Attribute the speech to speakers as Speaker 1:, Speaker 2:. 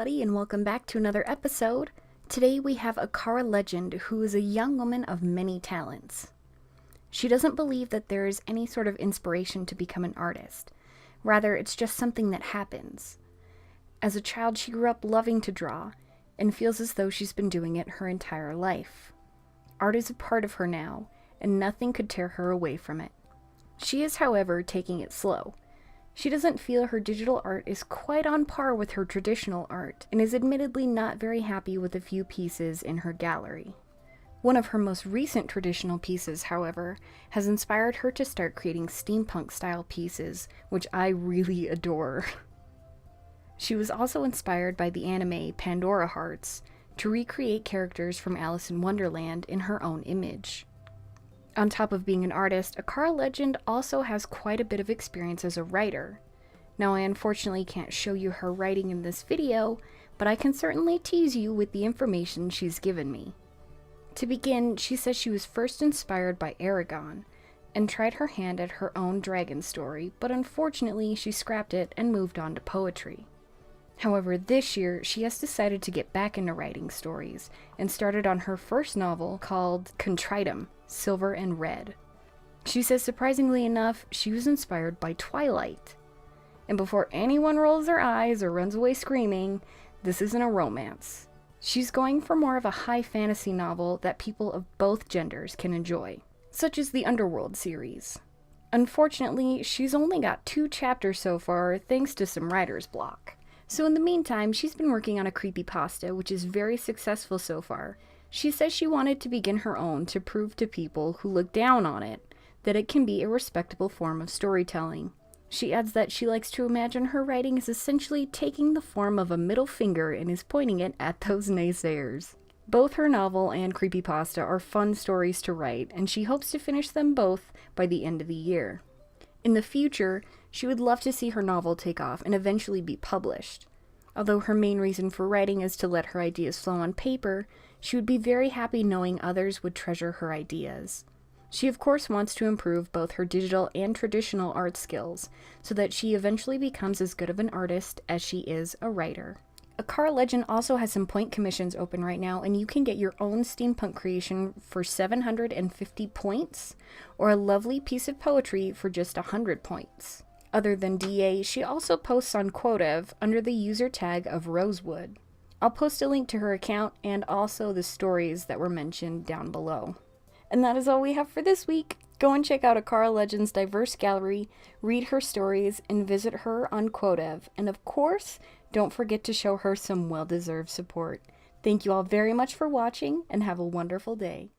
Speaker 1: everybody, and welcome back to another episode. Today we have Akara-Legend, who is a young woman of many talents. She doesn't believe that there is any sort of inspiration to become an artist. Rather, it's just something that happens. As a child, she grew up loving to draw, and feels as though she's been doing it her entire life. Art is a part of her now, and nothing could tear her away from it. She is, however, taking it slow. She doesn't feel her digital art is quite on par with her traditional art, and is admittedly not very happy with a few pieces in her gallery. One of her most recent traditional pieces, however, has inspired her to start creating steampunk-style pieces, which I really adore. She was also inspired by the anime Pandora Hearts to recreate characters from Alice in Wonderland in her own image. On top of being an artist, Akara-Legend also has quite a bit of experience as a writer. Now, I unfortunately can't show you her writing in this video, but I can certainly tease you with the information she's given me. To begin, she says she was first inspired by Aragon, and tried her hand at her own dragon story, but unfortunately she scrapped it and moved on to poetry. However, this year, she has decided to get back into writing stories, and started on her first novel called Contritum, Silver and Red. She says surprisingly enough, she was inspired by Twilight. And before anyone rolls their eyes or runs away screaming, this isn't a romance. She's going for more of a high fantasy novel that people of both genders can enjoy, such as the Underworld series. Unfortunately, she's only got 2 chapters so far thanks to some writer's block. So in the meantime, she's been working on a creepypasta, which is very successful so far. She says she wanted to begin her own to prove to people who look down on it that it can be a respectable form of storytelling. She adds that she likes to imagine her writing is essentially taking the form of a middle finger and is pointing it at those naysayers. Both her novel and creepypasta are fun stories to write, and she hopes to finish them both by the end of the year. In the future, she would love to see her novel take off and eventually be published. Although her main reason for writing is to let her ideas flow on paper, she would be very happy knowing others would treasure her ideas. She of course wants to improve both her digital and traditional art skills, so that she eventually becomes as good of an artist as she is a writer. Akara-Legend also has some point commissions open right now, and you can get your own steampunk creation for 750 points, or a lovely piece of poetry for just 100 points. Other than DA, she also posts on Quotev under the user tag of Rosewood. I'll post a link to her account and also the stories that were mentioned down below. And that is all we have for this week. Go and check out Akara-Legend's diverse gallery, read her stories, and visit her on Quotev. And of course, don't forget to show her some well-deserved support. Thank you all very much for watching, and have a wonderful day.